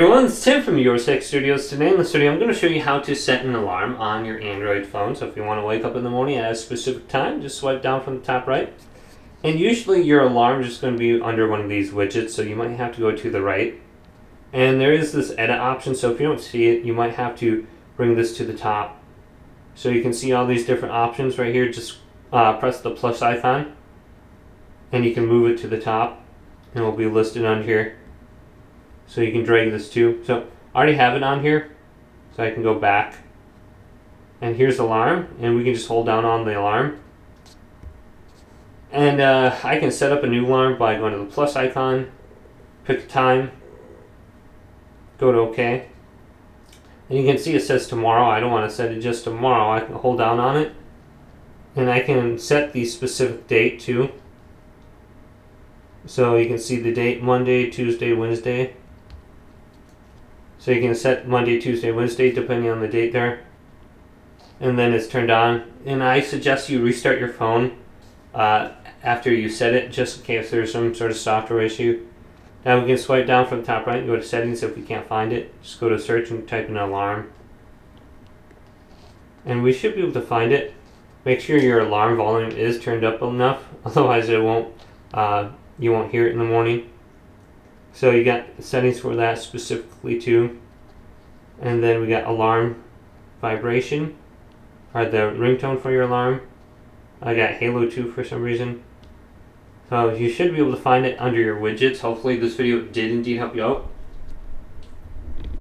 Everyone, it's Tim from Your Tech Studios. Today in the studio I'm going to show you how to set an alarm on your Android phone. So if you want to wake up in the morning at a specific time, just swipe down from the top right. And usually your alarm is just going to be under one of these widgets, so you might have to go to the right. And there is this edit option, so if you don't see it, you might have to bring this to the top. So you can see all these different options right here. Just press the plus icon and you can move it to the top and it will be listed on here. So you can drag this too. So I already have it on here, so I can go back. And here's the alarm, and we can just hold down on the alarm. And I can set up a new alarm by going to the plus icon, pick a time, go to OK. And you can see it says tomorrow. I don't want to set it just tomorrow. I can hold down on it, and I can set the specific date too. So you can see the date: Monday, Tuesday, Wednesday. So you can set Monday, Tuesday, Wednesday depending on the date there. And then it's turned on. And I suggest you restart your phone after you set it, just in case there's some sort of software issue. Now we can swipe down from the top right and go to settings. If we can't find it, just go to search and type in alarm. And we should be able to find it. Make sure your alarm volume is turned up enough, otherwise it won't. You won't hear it in the morning. So you got settings for that specifically too. And then we got alarm vibration, or the ringtone for your alarm. I got Halo 2 for some reason. So you should be able to find it under your widgets. Hopefully this video did indeed help you out.